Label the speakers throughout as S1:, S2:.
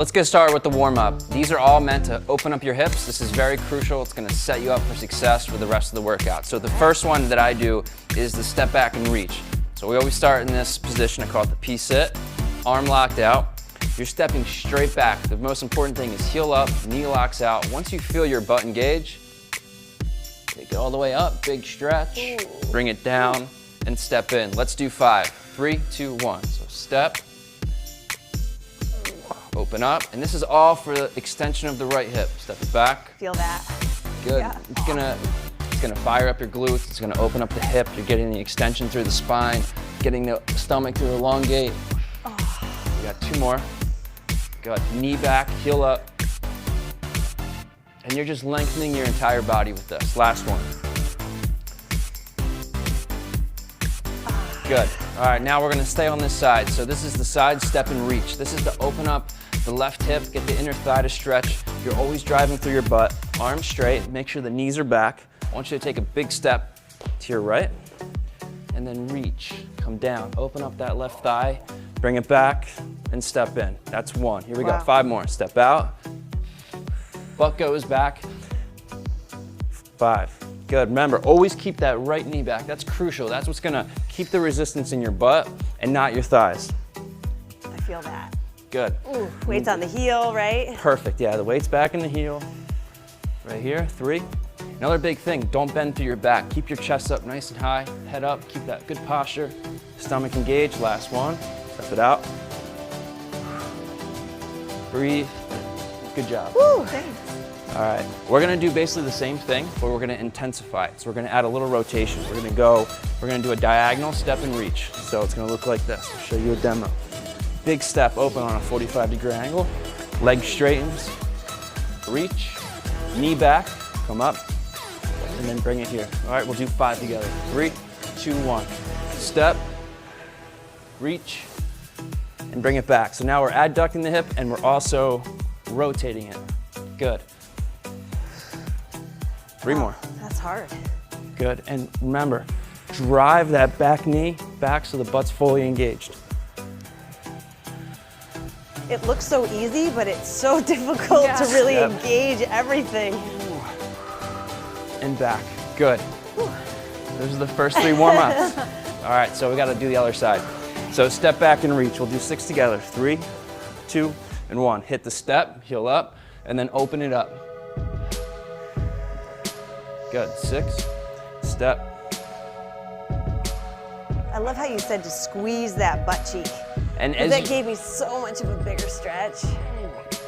S1: Let's get started with the warm-up. These are all meant to open up your hips. This is very crucial. It's gonna set you up for success for the rest of the workout. So the first one that I do is the step back and reach. So we always start in this position. I call it the P-sit, arm locked out. You're stepping straight back. The most important thing is heel up, knee locks out. Once you feel your butt engage, take it all the way up, big stretch, bring it down, and step in. Let's do 5. 3, 2, 1. So step, open up, and this is all for the extension of the right hip. Step it back.
S2: Feel that.
S1: Good.
S2: Yeah.
S1: It's gonna fire up your glutes. It's gonna open up the hip. You're getting the extension through the spine, getting the stomach to elongate. We got 2 more. Good. Knee back, heel up, and you're just lengthening your entire body with this. Last one. Good. All right, now we're gonna stay on this side. So this is the side step and reach. This is to open up the left hip, get the inner thigh to stretch. You're always driving through your butt. Arms straight, make sure the knees are back. I want you to take a big step to your right, and then reach, come down. Open up that left thigh, bring it back, and step in. That's 1. Here we go, 5 more. Step out, butt goes back, 5. Good, remember, always keep that right knee back. That's crucial. That's what's gonna keep the resistance in your butt and not your thighs.
S2: I feel that.
S1: Good.
S2: Ooh, weight's on the heel, right?
S1: Perfect, yeah, the weight's back in the heel. Right here, 3. Another big thing, don't bend through your back. Keep your chest up nice and high, head up, keep that good posture. Stomach engaged, last one. Step it out. Breathe. Good job.
S2: Woo, thanks.
S1: All right, we're gonna do basically the same thing, but we're gonna intensify it. So we're gonna add a little rotation. We're gonna do a diagonal step and reach. So it's gonna look like this. I'll show you a demo. Big step open on a 45-degree angle. Leg straightens, reach, knee back, come up, and then bring it here. All right, we'll do 5 together. 3, 2, 1. Step, reach, and bring it back. So now we're adducting the hip and we're also rotating it. Good. 3 more.
S2: That's hard.
S1: Good, and remember, drive that back knee back so the butt's fully engaged.
S2: It looks so easy, but it's so difficult to really engage everything.
S1: And back, good. Those are the first 3 warm-ups. All right, so we gotta do the other side. So step back and reach. We'll do 6 together. 3, 2, and 1. Hit the step, heel up, and then open it up. Good, 6, step.
S2: I love how you said to squeeze that butt cheek.
S1: And as
S2: that gave me so much of a bigger stretch.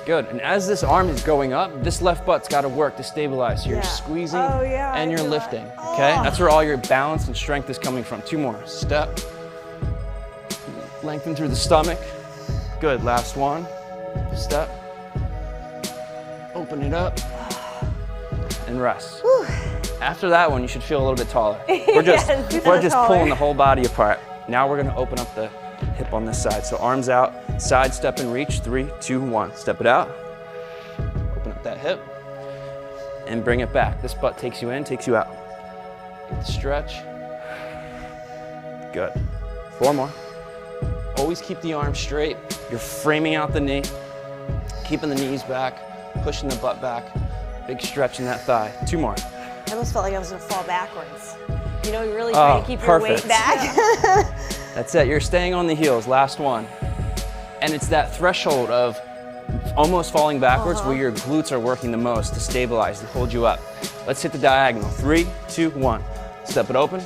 S1: Good, and as this arm is going up, this left butt's gotta work to stabilize. So you're squeezing and you're lifting, okay? That's where all your balance and strength is coming from. 2 more, step. Lengthen through the stomach. Good, last one, step. Open it up, and rest.
S2: Whew.
S1: After that one, you should feel a little bit taller. We're just pulling the whole body apart. Now we're gonna open up the hip on this side. So arms out, side step and reach. 3, 2, 1. Step it out. Open up that hip and bring it back. This butt takes you in, takes you out. Get the stretch. Good. 4 more. Always keep the arms straight. You're framing out the knee, keeping the knees back, pushing the butt back. Big stretch in that thigh. 2 more.
S2: I almost felt like I was gonna fall backwards. You know, you're really trying to keep your weight back.
S1: That's it, you're staying on the heels, last one. And it's that threshold of almost falling backwards where your glutes are working the most to stabilize, to hold you up. Let's hit the diagonal. 3, 2, 1. Step it open.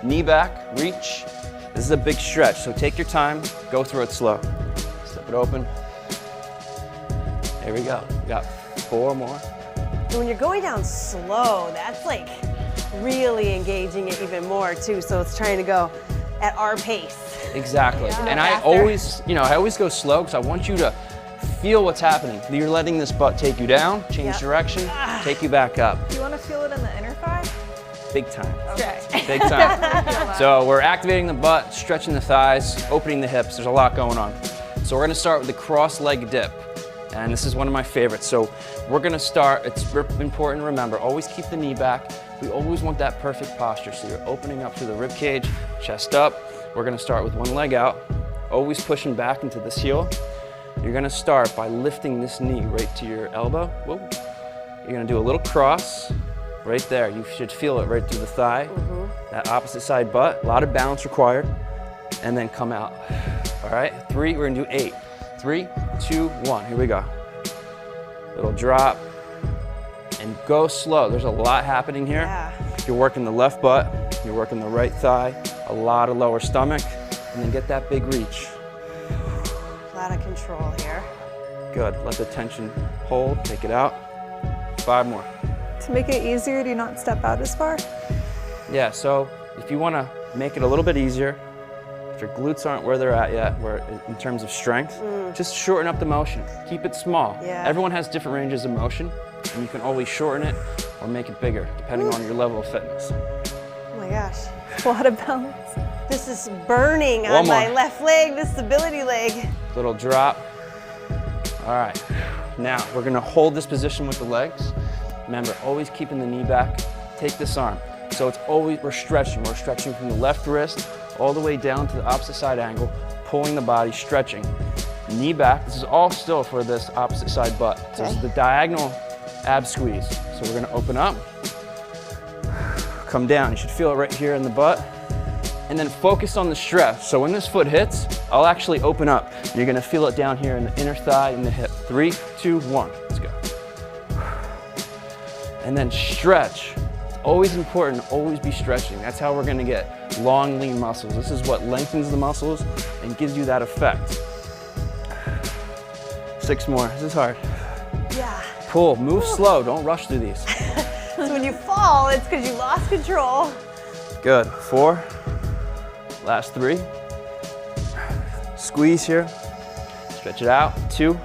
S1: Knee back, reach. This is a big stretch, so take your time, go through it slow. Step it open. There we go. We got 4 more.
S2: And when you're going down slow, that's like really engaging it even more too. So it's trying to go at our pace.
S1: Exactly. And I always go slow because I want you to feel what's happening. You're letting this butt take you down, change direction, take you back up.
S3: Do you want to feel it in the inner thigh?
S1: Big time.
S3: Okay.
S1: Big time. So we're activating the butt, stretching the thighs, opening the hips. There's a lot going on. So we're gonna start with the cross leg dip. And this is one of my favorites. So we're gonna start, it's important to remember, always keep the knee back. We always want that perfect posture. So you're opening up through the rib cage, chest up. We're gonna start with one leg out, always pushing back into this heel. You're gonna start by lifting this knee right to your elbow. Whoa. You're gonna do a little cross right there. You should feel it right through the thigh. That opposite side butt, a lot of balance required. And then come out. All right, 3, we're gonna do 8. 3, 2, 1, here we go. Little drop, and go slow. There's a lot happening here.
S2: Yeah.
S1: You're working the left butt, you're working the right thigh, a lot of lower stomach, and then get that big reach.
S2: A lot of control here.
S1: Good, let the tension hold, take it out. 5 more.
S3: To make it easier, do you not step out as far?
S1: Yeah, so if you wanna make it a little bit easier, if your glutes aren't where they're at yet, in terms of strength, just shorten up the motion. Keep it small.
S2: Yeah.
S1: Everyone has different ranges of motion, and you can always shorten it or make it bigger, depending on your level of fitness.
S2: Oh my gosh.
S3: A lot of balance.
S2: This is burning
S1: One
S2: on my
S1: more.
S2: left leg, this stability leg.
S1: Little drop. All right, now we're gonna hold this position with the legs. Remember, always keeping the knee back. Take this arm. So it's always, we're stretching from the left wrist all the way down to the opposite side angle, pulling the body, stretching. Knee back, this is all still for this opposite side butt. So this is the diagonal ab squeeze. So we're gonna open up, come down. You should feel it right here in the butt. And then focus on the stretch. So when this foot hits, I'll actually open up. You're gonna feel it down here in the inner thigh and the hip. 3, 2, 1, let's go. And then stretch. It's always important to always be stretching. That's how we're gonna get long, lean muscles. This is what lengthens the muscles and gives you that effect. 6 more, this is hard.
S2: Yeah.
S1: Pull, move slow, don't rush through these.
S2: So when you fall, it's because you lost control.
S1: Good, 4, last 3. Squeeze here, stretch it out, 2.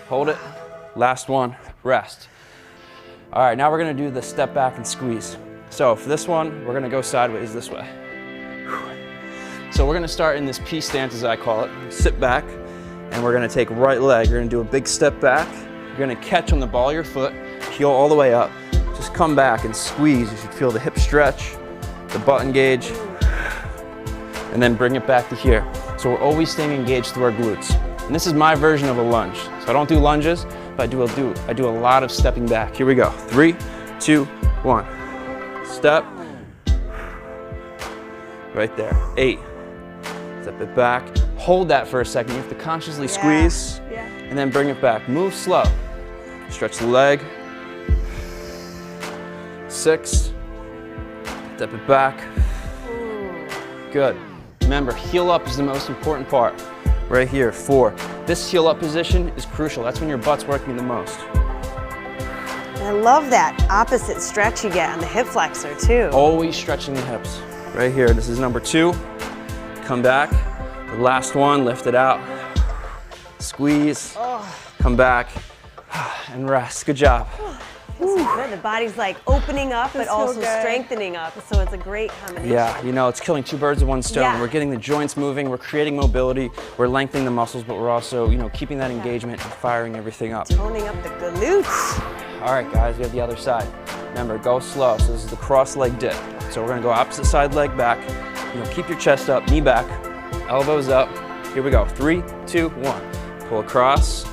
S1: Hold it, last 1, rest. All right, now we're gonna do the step back and squeeze. So for this one, we're gonna go sideways this way. So we're gonna start in this P stance, as I call it. Sit back, and we're gonna take right leg. You're gonna do a big step back. You're gonna catch on the ball of your foot, heel all the way up. Just come back and squeeze. You should feel the hip stretch, the butt engage, and then bring it back to here. So we're always staying engaged through our glutes. And this is my version of a lunge. So I don't do lunges, but I do a lot of stepping back. Here we go. 3, 2, 1. Step. Right there. 8. Step it back. Hold that for a second. You have to consciously squeeze
S3: Yeah.
S1: and then bring it back. Move slow. Stretch the leg. 6. Step it back. Good. Remember, heel up is the most important part. Right here, 4. This heel up position is crucial. That's when your butt's working the most.
S2: And I love that opposite stretch you get on the hip flexor too.
S1: Always stretching the hips. Right here, this is number 2. Come back. The last one, lift it out. Squeeze. Come back and rest. Good job.
S2: Feels so good. The body's like opening up, but
S3: Feels so
S2: also
S3: good.
S2: strengthening up. So it's a great combination.
S1: Yeah, you know, it's killing 2 birds with 1 stone.
S2: Yeah.
S1: We're getting the joints moving, we're creating mobility, we're lengthening the muscles, but we're also, you know, keeping that engagement and firing everything up.
S2: Toning up the glutes.
S1: All right, guys, we have the other side. Remember, go slow. So this is the cross leg dip. So we're gonna go opposite side leg back. You know, keep your chest up, knee back, elbows up. Here we go. 3, 2, 1. Pull across.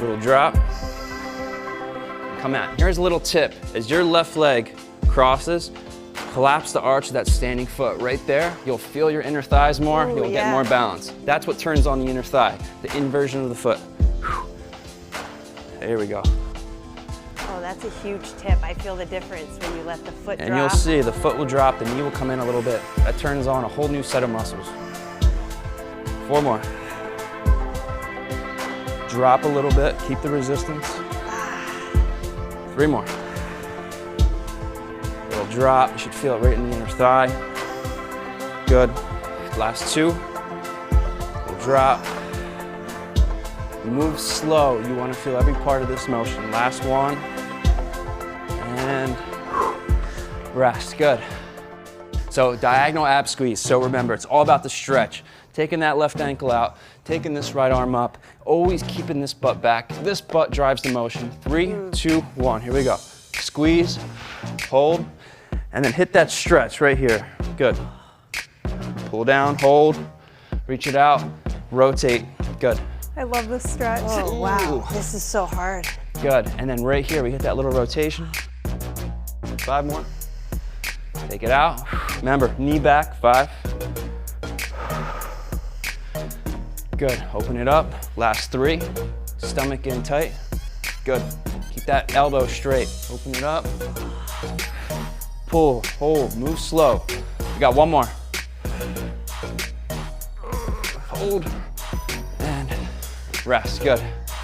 S1: Little drop. Come out. Here's a little tip. As your left leg crosses, collapse the arch of that standing foot right there. You'll feel your inner thighs more.
S2: Ooh,
S1: You'll get
S2: yeah.
S1: more balance. That's what turns on the inner thigh, the inversion of the foot. There we go.
S2: Oh, that's a huge tip. I feel the difference when you let the foot
S1: And
S2: drop.
S1: you'll see the foot will drop, the knee will come in a little bit. That turns on a whole new set of muscles. 4 more. Drop a little bit, keep the resistance. 3 more. Little drop, you should feel it right in the inner thigh. Good. Last 2. Little drop. Move slow. You want to feel every part of this motion. Last 1. And rest. Good. So diagonal ab squeeze. So remember, it's all about the stretch. Taking that left ankle out, taking this right arm up, always keeping this butt back. This butt drives the motion. 3, 2, 1. Here we go. Squeeze, hold, and then hit that stretch right here. Good. Pull down, hold, Reach it out, rotate, good.
S3: I love this stretch.
S2: Oh, wow. This is so hard.
S1: Good, and then right here, we hit that little rotation. 5 more. Take it out. Remember, knee back, 5. Good, open it up. Last 3. Stomach in tight. Good. Keep that elbow straight. Open it up. Pull, hold, move slow. We got 1 more. Hold, and rest, good.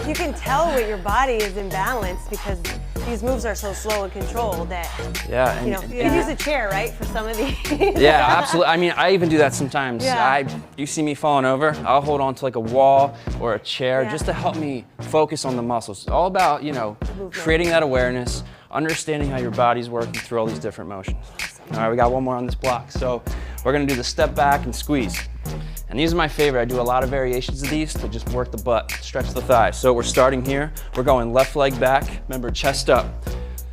S2: You can tell when your body is imbalanced because these moves are so slow and controlled that,
S1: Yeah, and,
S2: you know, you use a chair, right, for some of these?
S1: yeah, absolutely. I mean, I even do that sometimes.
S2: Yeah.
S1: You see me falling over, I'll hold on to like a wall or a chair
S2: Yeah.
S1: just to help me focus on the muscles. It's all about, you know, creating that awareness, understanding how your body's working through all these different motions. All right, we got 1 more on this block. So we're gonna do the step back and squeeze. And these are my favorite. I do a lot of variations of these to just work the butt, stretch the thighs. So we're starting here. We're going left leg back. Remember, chest up.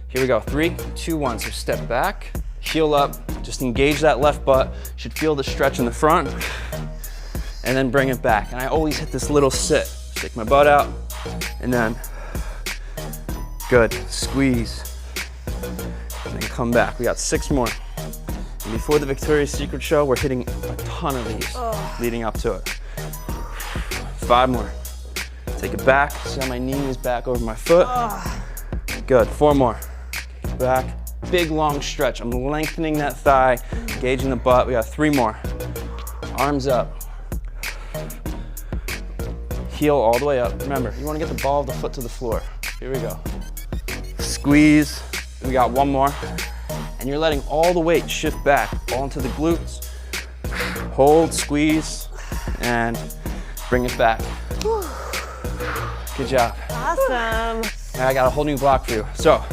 S1: Here we go, 3, 2, 1. So step back, heel up, just engage that left butt. Should feel the stretch in the front. And then bring it back. And I always hit this little sit. Stick my butt out, and then, good, squeeze. And then come back. We got 6 more. And before the Victoria's Secret show, we're hitting a ton of these leading up to it. 5 more. Take it back. See how my knee is back over my foot? Good. 4 more. Kick it back. Big long stretch. I'm lengthening that thigh, engaging the butt. We got 3 more. Arms up. Heel all the way up. Remember, you want to get the ball of the foot to the floor. Here we go. Squeeze. We got 1 more. And you're letting all the weight shift back, all into the glutes. Hold, squeeze, and bring it back. Good job.
S2: Awesome.
S1: I got a whole new block for you. So,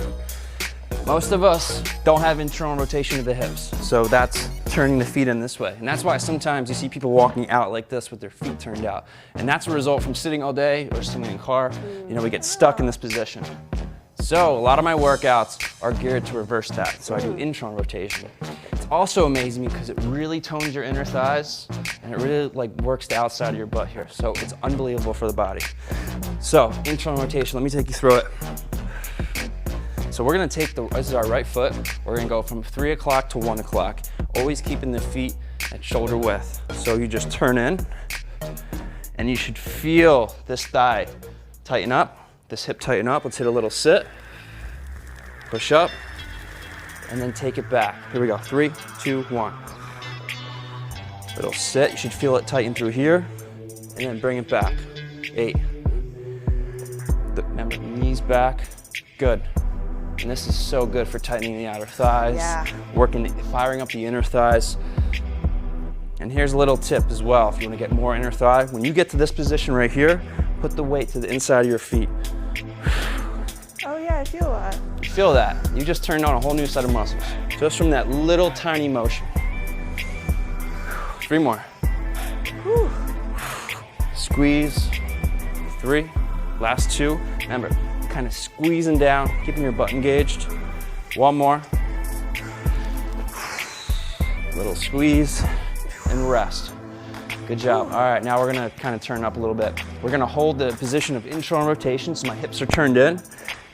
S1: most of us don't have internal rotation of the hips. So that's turning the feet in this way. And that's why sometimes you see people walking out like this with their feet turned out. And that's a result from sitting all day or sitting in a car. You know, we get stuck in this position. So a lot of my workouts are geared to reverse that. So I do internal rotation. It's also amazing because it really tones your inner thighs and it really like works the outside of your butt here. So it's unbelievable for the body. So internal rotation, let me take you through it. So we're gonna take this is our right foot. We're gonna go from 3 o'clock to 1 o'clock, always keeping the feet at shoulder width. So you just turn in and you should feel this thigh tighten up. This hip tighten up. Let's hit a little sit. Push up. And then take it back. Here we go. 3, 2, 1. Little sit. You should feel it tighten through here. And then bring it back. 8. Remember, knees back. Good. And this is so good for tightening the outer thighs.
S2: Yeah.
S1: Firing up the inner thighs. And here's a little tip as well. If you want to get more inner thigh, when you get to this position right here, put the weight to the inside of your feet.
S3: Oh yeah, I feel that.
S1: You feel that. You just turned on a whole new set of muscles. Just from that little tiny motion. 3 more.
S3: Whew.
S1: Squeeze. 3. Last 2. Remember, kind of squeezing down, keeping your butt engaged. 1 more. Little squeeze and rest. Good job. All right, now we're gonna kind of turn up a little bit. We're gonna hold the position of internal rotation so my hips are turned in.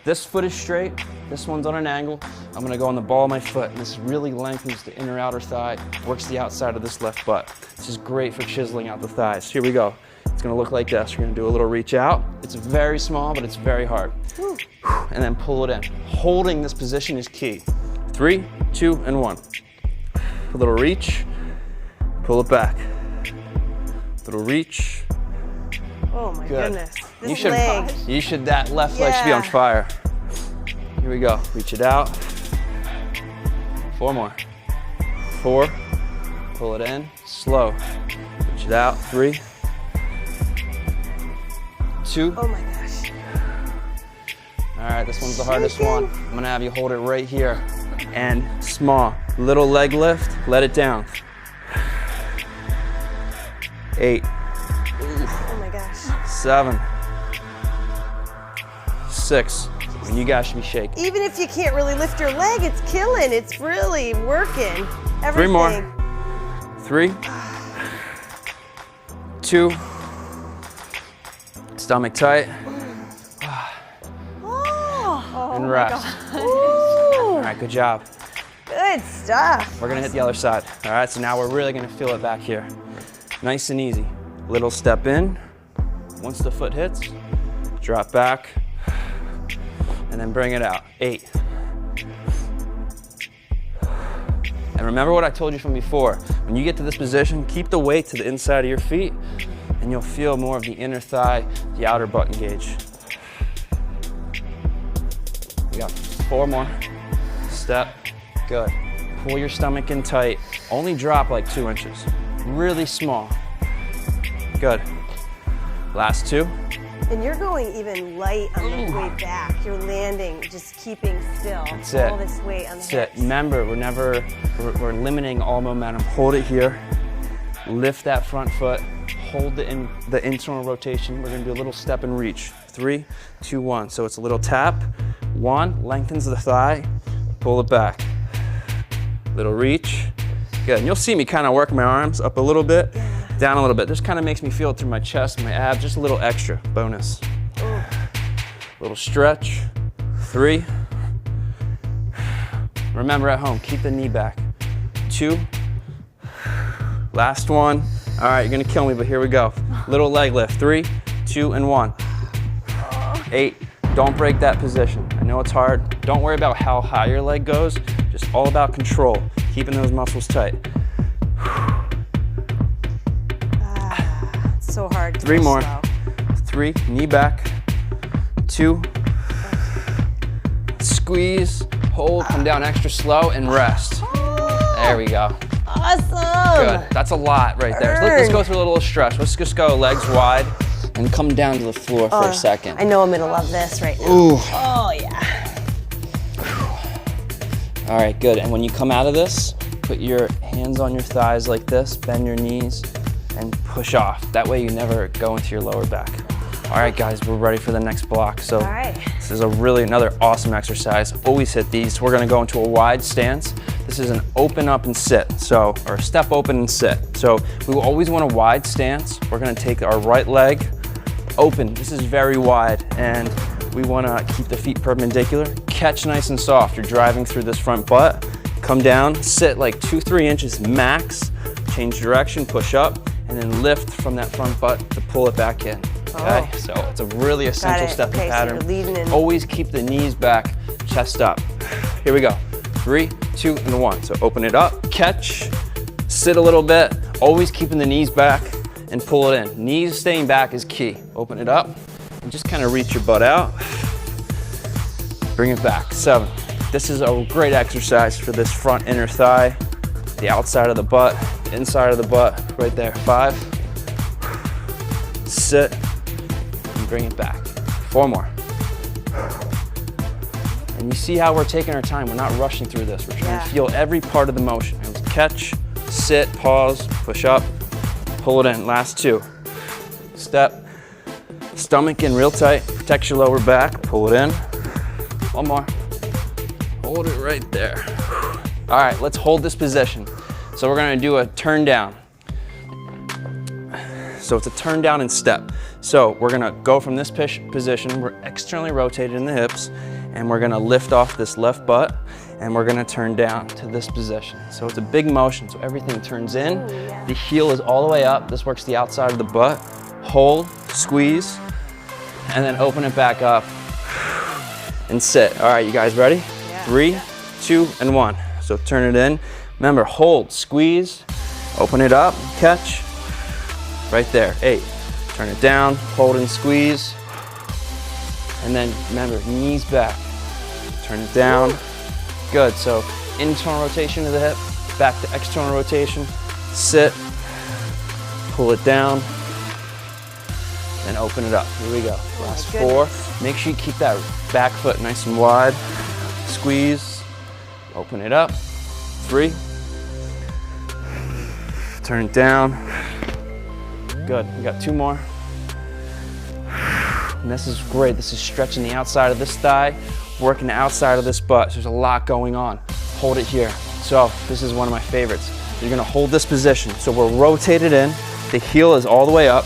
S1: This foot is straight, this one's on an angle. I'm gonna go on the ball of my foot, and this really lengthens the inner outer thigh, works the outside of this left butt. This is great for chiseling out the thighs. Here we go. It's gonna look like this. We're gonna do a little reach out. It's very small, but it's very hard. And then pull it in. Holding this position is key. 3, 2, and 1. A little reach, pull it back. Little reach.
S2: Oh my
S1: Good.
S2: goodness. This
S1: You should, that left leg should be on
S2: Yeah.
S1: fire. Here we go. Reach it out. 4 more. 4. Pull it in. Slow. Reach it out. 3. 2.
S2: Oh my gosh.
S1: All right, this one's the hardest one. I'm gonna have you hold it right here. And small. Little leg lift. Let it down. 8.
S2: Oh my gosh.
S1: 7. 6. And you guys should be shaking.
S2: Even if you can't really lift your leg, it's killing. It's really working. Everything.
S1: 3 more. 3. 2. Stomach tight.
S2: Oh,
S1: And rest.
S2: ooh,
S1: All right, good job.
S2: good stuff.
S1: We're gonna hit the other side. All right, so now we're really gonna feel it back here. Nice and easy. Little step in. Once the foot hits, drop back, and then bring it out. 8. And remember what I told you from before. When you get to this position, keep the weight to the inside of your feet, and you'll feel more of the inner thigh, the outer butt engage. We got 4 more. Step, good. Pull your stomach in tight. Only drop like 2 inches. Really small. Good. Last 2.
S2: And you're going even light on the way back. You're landing, just keeping still.
S1: That's it.
S2: All this weight on the
S1: That's it.
S2: hips.
S1: Remember, we're limiting all momentum. Hold it here. Lift that front foot. Hold the internal rotation. We're gonna do a little step and reach. 3, 2, 1. So it's a little tap. 1, lengthens the thigh. Pull it back. Little reach. Good. And you'll see me kind of work my arms up a little bit, down a little bit. This kind of makes me feel it through my chest, my abs, just a little extra bonus. Little stretch. 3. Remember at home, keep the knee back. 2. Last 1. All right, you're gonna kill me, but here we go. Little leg lift. 3, 2, and 1. 8. Don't break that position. I know it's hard. Don't worry about how high your leg goes. Just all about control, keeping those muscles tight.
S2: It's so hard. To
S1: 3
S2: go
S1: more.
S2: slow.
S1: 3, knee back. 2. Squeeze, hold, come down extra slow, and rest. There we go.
S2: Awesome.
S1: Good. That's a lot right there. So let's go through a little stretch. Let's just go legs wide and come down to the floor for a second.
S2: I know I'm gonna love this right now.
S1: Ooh.
S2: Oh yeah.
S1: All right, good. And when you come out of this, put your hands on your thighs like this, bend your knees, and push off. That way you never go into your lower back. All right, guys, we're ready for the next block. So
S2: All right.
S1: this is another awesome exercise. Always hit these. We're gonna go into a wide stance. This is an open up and sit, or step open and sit. So we will always want a wide stance. We're gonna take our right leg open. This is very wide, and we wanna keep the feet perpendicular. Catch nice and soft. You're driving through this front butt. Come down, sit like 2-3 inches max, change direction, push up, and then lift from that front butt to pull it back in. Okay, so it's a really essential
S2: it.
S1: stepping
S2: Okay, so
S1: pattern.
S2: you're leading in.
S1: Always keep the knees back, chest up. Here we go. 3, 2, and 1. So open it up, catch, sit a little bit, always keeping the knees back and pull it in. Knees staying back is key. Open it up and just kind of reach your butt out. Bring it back. 7. This is a great exercise for this front inner thigh, the outside of the butt, the inside of the butt, right there. 5. Sit and bring it back. 4 more. And you see how we're taking our time. We're not rushing through this. We're trying to feel every part of the motion. Catch, sit, pause, push up, pull it in. Last 2. Step, stomach in real tight, protect your lower back, pull it in. 1 more. Hold it right there. All right, let's hold this position. So we're gonna do a turn down. So it's a turn down and step. So we're gonna go from this position, we're externally rotated in the hips, and we're gonna lift off this left butt, and we're gonna turn down to this position. So it's a big motion, so everything turns in. The heel is all the way up. This works the outside of the butt. Hold, squeeze, and then open it back up and sit. All right, you guys ready?
S2: Yeah.
S1: 3, 2, and 1. So turn it in. Remember, hold, squeeze, open it up, catch, right there. 8. Turn it down, hold and squeeze. And then remember, knees back. Turn it down. Good, so internal rotation of the hip, back to external rotation. Sit, pull it down, and open it up. Here we go. Last 4. Make sure you keep that back foot nice and wide. Squeeze, open it up. 3. Turn it down. Good, we got 2 more. And this is great. This is stretching the outside of this thigh, working the outside of this butt. So there's a lot going on. Hold it here. So this is one of my favorites. You're gonna hold this position. So we're rotated in, The heel is all the way up.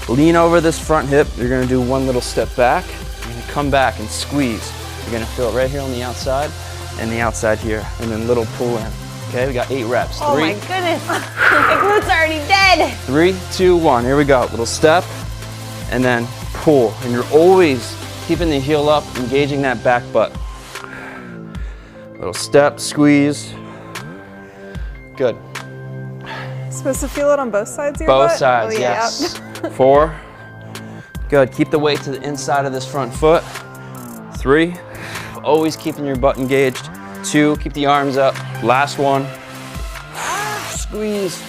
S1: Lean over this front hip. You're gonna do one little step back. You're gonna come back and squeeze. You're gonna feel it right here on the outside and the outside here, and then little pull in. Okay, we got 8 reps.
S2: Oh my goodness, my glutes are already dead.
S1: 3, 2, 1, here we go. Little step, and then pull. And you're always keeping the heel up, engaging that back butt. Little step, squeeze. Good.
S3: Supposed to feel it on both sides of your
S1: Both
S3: butt?
S1: sides,
S3: Oh, yeah.
S1: yes. 4. Good, keep the weight to the inside of this front foot. 3, always keeping your butt engaged. 2, keep the arms up. Last one, squeeze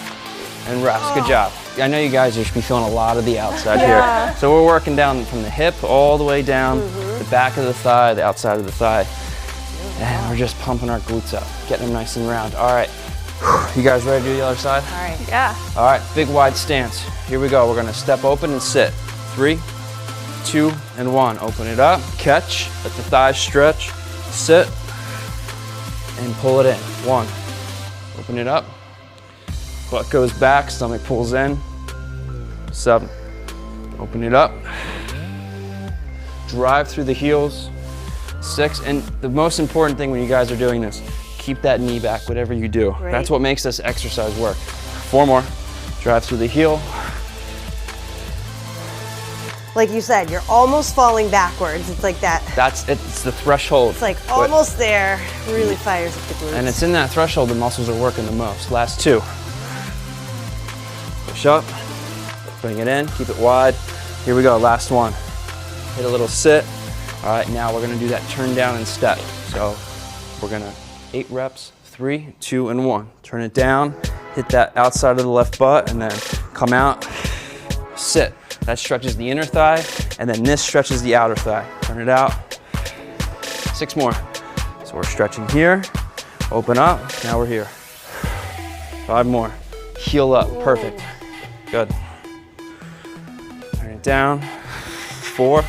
S1: and rest. Good job. I know you guys should be feeling a lot of the outside
S3: Yeah.
S1: here. So we're working down from the hip all the way down, the back of the thigh, the outside of the thigh. And we're just pumping our glutes up, getting them nice and round. All right, you guys ready to do the other side?
S2: All right.
S3: Yeah.
S1: All right, big wide stance. Here we go. We're gonna step open and sit. 3, 2, and 1. Open it up, catch, let the thighs stretch, sit, and pull it in. 1, open it up, butt goes back, stomach pulls in. 7, open it up, drive through the heels. 6, and the most important thing when you guys are doing this, keep that knee back, whatever you do.
S2: Right.
S1: That's what makes this exercise work. 4 more, drive through the heel.
S2: Like you said, you're almost falling backwards. It's like that.
S1: It's the threshold.
S2: It's like almost there. Really fires up the glutes.
S1: And it's in that threshold the muscles are working the most. Last 2. Push up, bring it in, keep it wide. Here we go, last one. Hit a little sit. All right, now we're gonna do that turn down and step. So we're gonna 8 reps, 3, 2, and 1. Turn it down, hit that outside of the left butt, and then come out, sit. That stretches the inner thigh, and then this stretches the outer thigh. Turn it out. 6 more. So we're stretching here, open up, now we're here. 5 more. Heel up, perfect. Good. Turn it down. 4.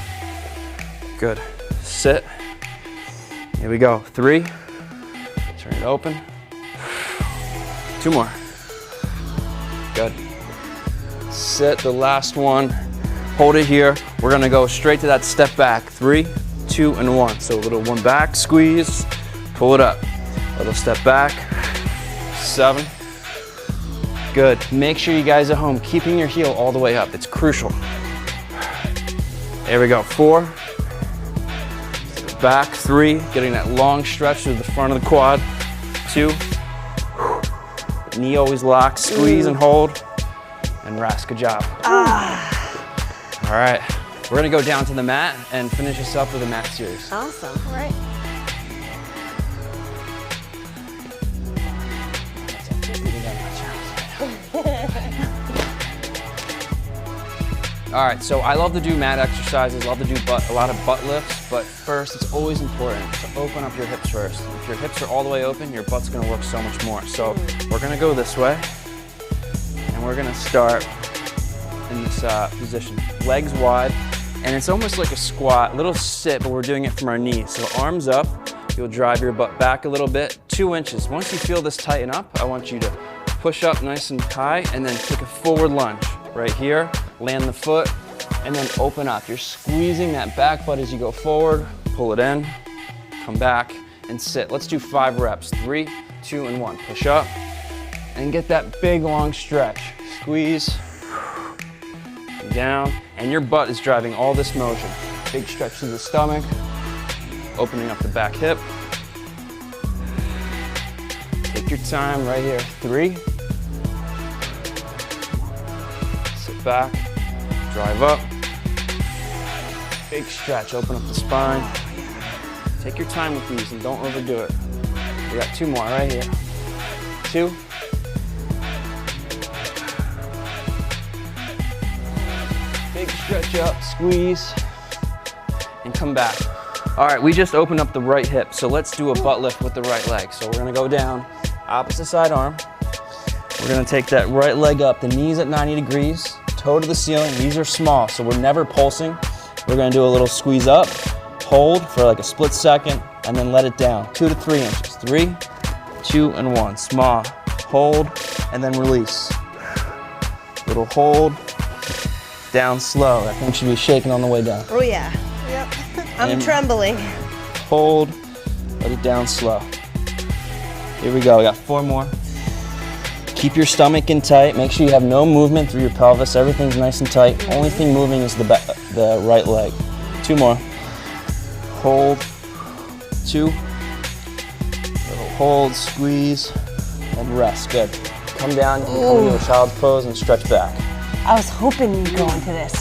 S1: Good. Sit. Here we go. 3. Turn it open. 2 more. Good. Sit, the last one. Hold it here. We're gonna go straight to that step back. 3, 2, and 1. So a little one back, squeeze, pull it up. Little step back. 7. Good. Make sure you guys at home keeping your heel all the way up. It's crucial. There we go. 4. Back. 3. Getting that long stretch to the front of the quad. 2. Knee always locked. Squeeze and hold. And rest. Good job. All right. We're gonna go down to the mat and finish this up with a mat series.
S2: Awesome. All right.
S1: All right, so I love to do mat exercises, love to do a lot of butt lifts, but first it's always important to open up your hips first. If your hips are all the way open, your butt's gonna work so much more. So we're gonna go this way, and we're gonna start in this position. Legs wide, and it's almost like a squat, little sit, but we're doing it from our knees. So arms up, you'll drive your butt back a little bit, 2 inches. Once you feel this tighten up, I want you to push up nice and high, and then take a forward lunge. Right here, land the foot, and then open up. You're squeezing that back butt as you go forward, pull it in, come back, and sit. Let's do 5 reps. 3, 2, and 1. Push up, and get that big long stretch. Squeeze, down, and your butt is driving all this motion. Big stretch to the stomach, opening up the back hip. Take your time right here. 3. Sit back, drive up. Big stretch, open up the spine. Take your time with these and don't overdo it. We got 2 more right here. 2. Big stretch up, squeeze, and come back. All right, we just opened up the right hip, so let's do a butt lift with the right leg. So we're gonna go down, opposite side arm. We're gonna take that right leg up, the knees at 90 degrees, toe to the ceiling. These are small, so we're never pulsing. We're gonna do a little squeeze up, hold for like a split second, and then let it down, 2 to 3 inches. 3, 2, and 1. Small, hold, and then release. Little hold, down slow. That thing should be shaking on the way down.
S2: Oh yeah.
S3: Yep.
S2: I'm
S1: And-
S2: trembling.
S1: Hold, let it down slow. Here we go, we got 4 more. Keep your stomach in tight. Make sure you have no movement through your pelvis. Everything's nice and tight. Only thing moving is the right leg. 2 more. Hold, 2. Little hold, squeeze, and rest. Good. Come down, you can come into a child's pose and stretch back.
S2: I was hoping you'd go into this.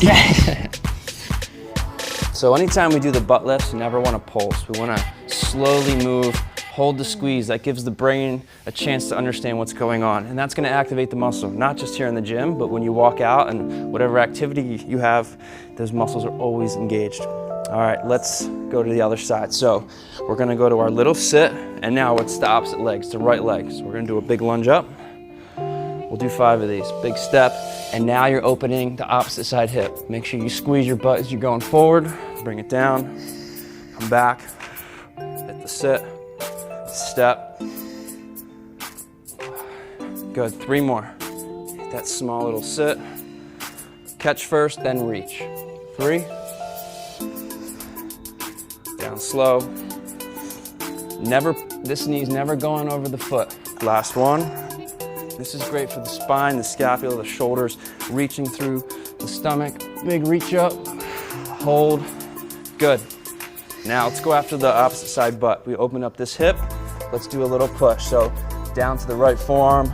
S1: So anytime we do the butt lifts, you never want to pulse. We want to slowly move, hold the squeeze. That gives the brain a chance to understand what's going on. And that's going to activate the muscle, not just here in the gym, but when you walk out and whatever activity you have, those muscles are always engaged. All right, let's go to the other side. So we're going to go to our little sit, and now it's the opposite leg, it's the right leg. So we're going to do a big lunge up. We'll do 5 of these. Big step, and now you're opening the opposite side hip. Make sure you squeeze your butt as you're going forward. Bring it down, come back, hit the sit, step. Good, 3 more. Hit that small little sit. Catch first, then reach. 3. Down slow. This knee's never going over the foot. Last one. This is great for the spine, the scapula, the shoulders, reaching through the stomach. Big reach up, hold, good. Now let's go after the opposite side butt. We open up this hip, let's do a little push. So down to the right forearm,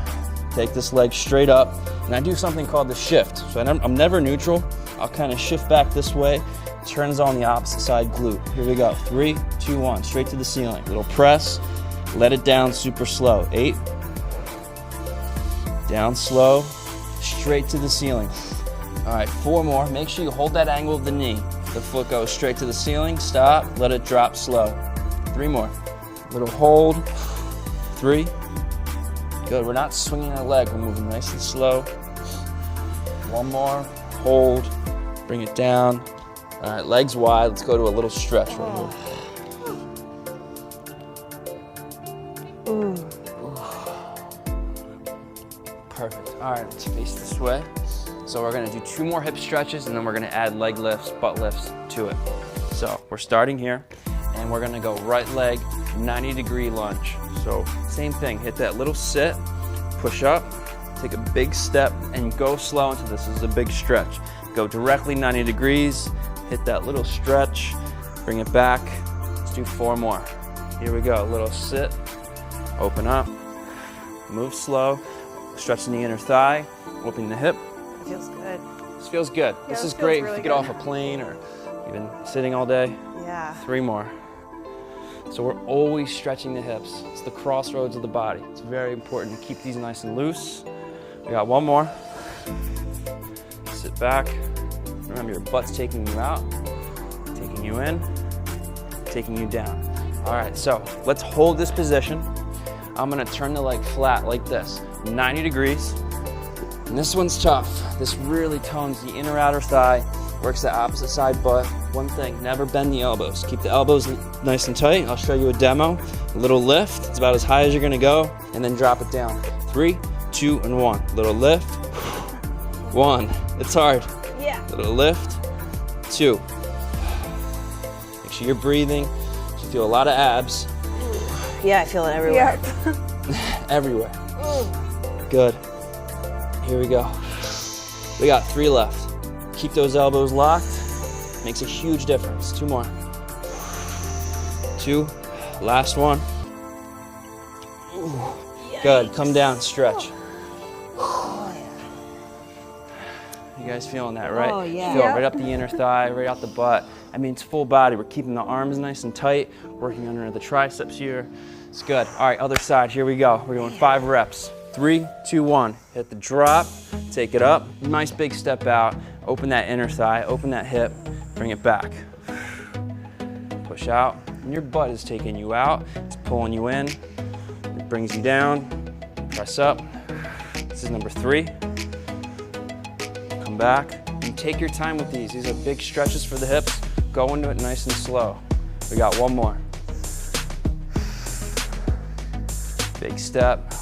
S1: take this leg straight up, and I do something called the shift. So I'm never neutral. I'll kind of shift back this way, turns on the opposite side glute. Here we go, 3, 2, 1, straight to the ceiling. Little press, let it down super slow. 8, down slow, straight to the ceiling. All right, 4 more. Make sure you hold that angle of the knee. The foot goes straight to the ceiling, stop, let it drop slow. 3 more. Little hold, 3. Good, we're not swinging our leg, we're moving nice and slow. 1 more, hold, bring it down. All right, legs wide, let's go to a little stretch right here. Perfect. All right, let's face this way. So we're gonna do 2 more hip stretches, and then we're gonna add leg lifts, butt lifts to it. So we're starting here, and we're gonna go right leg, 90-degree lunge. So same thing, hit that little sit, push up, take a big step, and go slow into this. This is a big stretch. Go directly 90 degrees, hit that little stretch, bring it back. Let's do 4 more. Here we go, little sit, open up, move slow, stretching the inner thigh, opening the hip.
S2: It feels good.
S1: This feels good.
S2: Yeah,
S1: This
S2: this
S1: is
S2: feels
S1: great
S2: really
S1: if you get
S2: good.
S1: off a plane or even sitting all day.
S2: Yeah.
S1: 3 more. So we're always stretching the hips. It's the crossroads of the body. It's very important to keep these nice and loose. We got 1 more. Sit back. Remember, your butt's taking you out, taking you in, taking you down. All right, so let's hold this position. I'm gonna turn the leg flat like this, 90 degrees. And this one's tough. This really tones the inner outer thigh, works the opposite side butt. One thing, never bend the elbows. Keep the elbows nice and tight. I'll show you a demo. A little lift, it's about as high as you're gonna go, and then drop it down. 3, 2, and 1. Little lift, 1. It's hard.
S2: Yeah.
S1: Little lift, 2. Make sure you're breathing. You feel a lot of abs
S2: Yeah, I feel it everywhere.
S3: Yep.
S1: everywhere. Good. Here we go. We got 3 left. Keep those elbows locked. Makes a huge difference. 2 more. 2. Last one. Ooh. Good. Come down, stretch. You guys feeling that, right?
S2: Oh, yeah.
S1: Feel it
S3: Yeah.
S1: right up the inner thigh, right out the butt. I mean, it's full body. We're keeping the arms nice and tight, working under the triceps here. It's good. All right, other side. Here we go. We're doing 5 reps. 3, 2, 1. Hit the drop, take it up. Nice big step out. Open that inner thigh, open that hip, bring it back. Push out. And your butt is taking you out. It's pulling you in. It brings you down. Press up. This is number 3. Come back and take your time with these. These are big stretches for the hips. Go into it nice and slow. We got 1 more. Big step.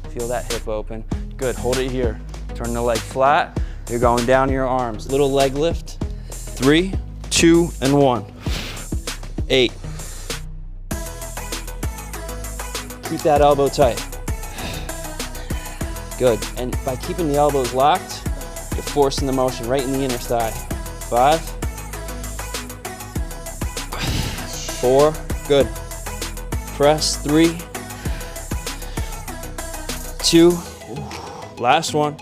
S1: Feel that hip open. Good, hold it here. Turn the leg flat. You're going down to your arms. Little leg lift. 3, 2, and 1. 8. Keep that elbow tight. Good. And by keeping the elbows locked, you're forcing the motion right in the inner thigh. 5. 4. Good. Press. 3. 2. Last one.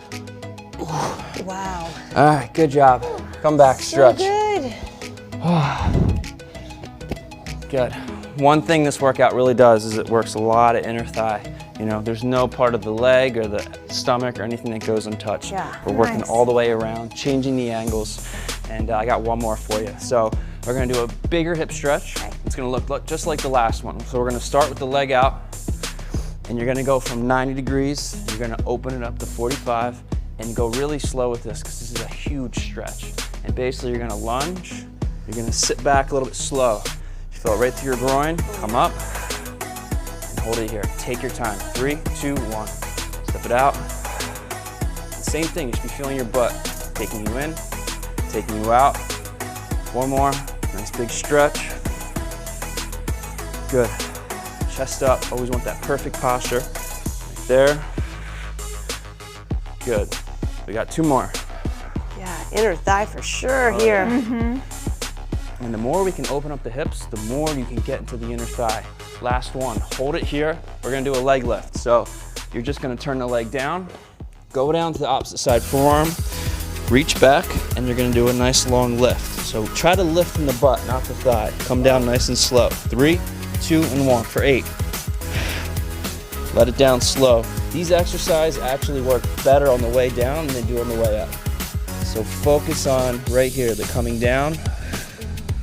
S2: Wow.
S1: All right, good job. Come back, stretch.
S2: So good.
S1: Good. One thing this workout really does is it works a lot of inner thigh. You know, there's no part of the leg or the stomach or anything that goes untouched.
S2: Yeah,
S1: We're working
S2: nice.
S1: all the way around, changing the angles, and I got one more for you. So we're gonna do a bigger hip stretch.
S2: Okay.
S1: It's gonna look just like the last one. So we're gonna start with the leg out, and you're gonna go from 90 degrees, you're gonna open it up to 45, and go really slow with this because this is a huge stretch. And basically you're gonna lunge, you're gonna sit back a little bit slow. You feel it right through your groin, come up, and hold it here. Take your time. 3, 2, 1. Step it out. Same thing, you should be feeling your butt. Taking you in, taking you out. One more, nice big stretch. Good. Chest up, always want that perfect posture. Right there. Good. We got 2 more.
S2: Yeah, inner thigh for sure here.
S1: And the more we can open up the hips, the more you can get into the inner thigh. Last one, hold it here. We're gonna do a leg lift. So you're just gonna turn the leg down, go down to the opposite side forearm, reach back, and you're gonna do a nice long lift. So try to lift from the butt, not the thigh. Come down nice and slow. 3, 2, and 1 for 8. Let it down slow. These exercises actually work better on the way down than they do on the way up. So focus on right here, the coming down.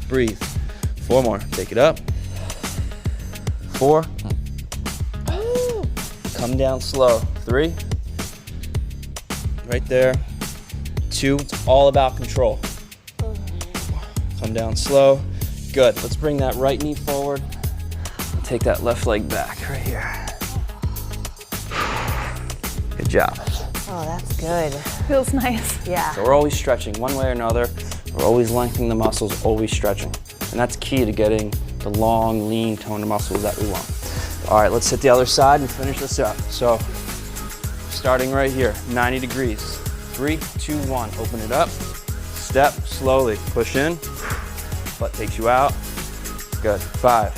S1: Breathe. 4 more. Take it up. 4. Come down slow. 3. Right there. 2. It's all about control. Come down slow. Good. Let's bring that right knee forward. Take that left leg back right here. Good job.
S2: Oh, that's good.
S3: Feels nice.
S2: Yeah.
S1: So we're always stretching one way or another. We're always lengthening the muscles, always stretching. And that's key to getting the long, lean, toned muscles that we want. All right, let's hit the other side and finish this up. So starting right here, 90 degrees. 3, 2, 1, open it up. Step, slowly, push in. Butt takes you out. Good, 5.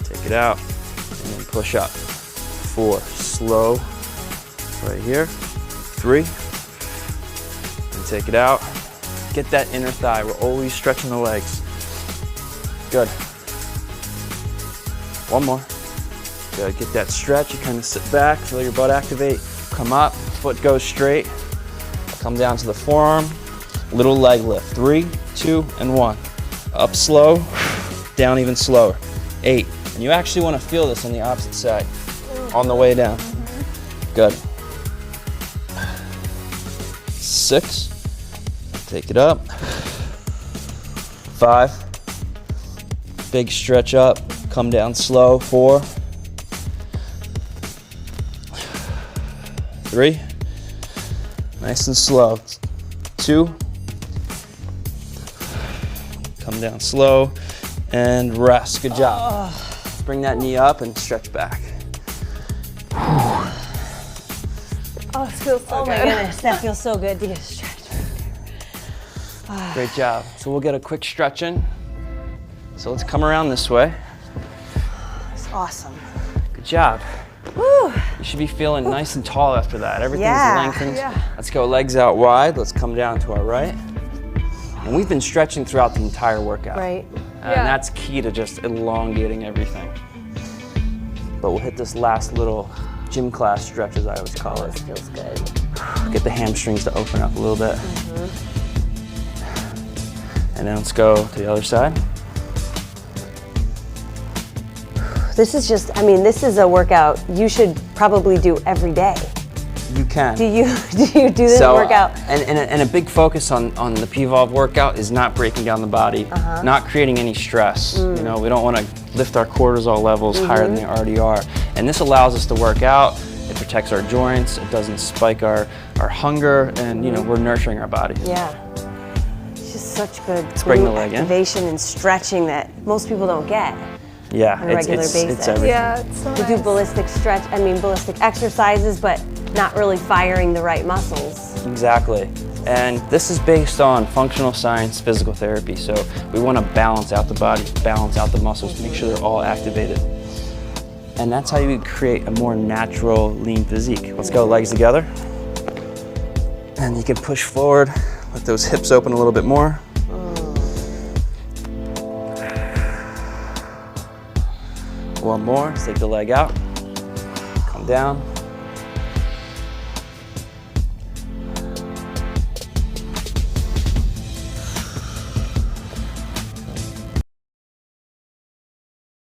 S1: Take it out, and then push up. 4, slow, right here. 3, and take it out. Get that inner thigh. We're always stretching the legs. Good. 1 more. Good, get that stretch. You kind of sit back, feel your butt activate. Come up, foot goes straight. Come down to the forearm. Little leg lift. 3, 2, and 1. Up slow, down even slower. 8. And you actually want to feel this on the opposite side. On the way down. Good. 6. Take it up. 5. Big stretch up. Come down slow. 4. 3. Nice and slow. 2. Come down slow and rest. Good job. Bring that knee up and stretch back.
S3: Oh, it feels so
S2: Oh
S3: good.
S2: my goodness, that feels so good to get a stretch.
S1: Great job. So we'll get a quick stretch in. So let's come around this way.
S2: It's awesome.
S1: Good job.
S2: Woo.
S1: You should be feeling nice and tall after that. Everything's
S2: Yeah.
S1: lengthened.
S3: Yeah.
S1: Let's go legs out wide. Let's come down to our right. And we've been stretching throughout the entire workout.
S2: Right.
S1: And
S3: Yeah.
S1: that's key to just elongating everything. But we'll hit this last little gym class stretch, as I always call it.
S2: This feels good.
S1: Get the hamstrings to open up a little bit. And then let's go to the other side.
S2: This is just, I mean, this is a workout you should probably do every day.
S1: You can.
S2: Do you do this workout?
S1: And a big focus on the P-Volve workout is not breaking down the body, not creating any stress. You know, we don't want to lift our cortisol levels higher than they already are. And this allows us to work out It protects our joints. It doesn't spike our hunger, and you know, we're nurturing our body.
S2: Yeah. It's just such good
S1: bring the
S2: glute
S1: leg in.
S2: activation and stretching that most people don't get.
S1: Yeah,
S2: On a regular
S1: it's
S2: basis.
S1: everything.
S3: Yeah, it's so
S2: We do
S3: nice.
S2: ballistic exercises, but not really firing the right muscles.
S1: Exactly. And this is based on functional science physical therapy. So we want to balance out the body, balance out the muscles, make sure they're all activated. And that's how you create a more natural, lean physique. Let's go, legs together. And you can push forward, let those hips open a little bit more. One more, take the leg out, come down.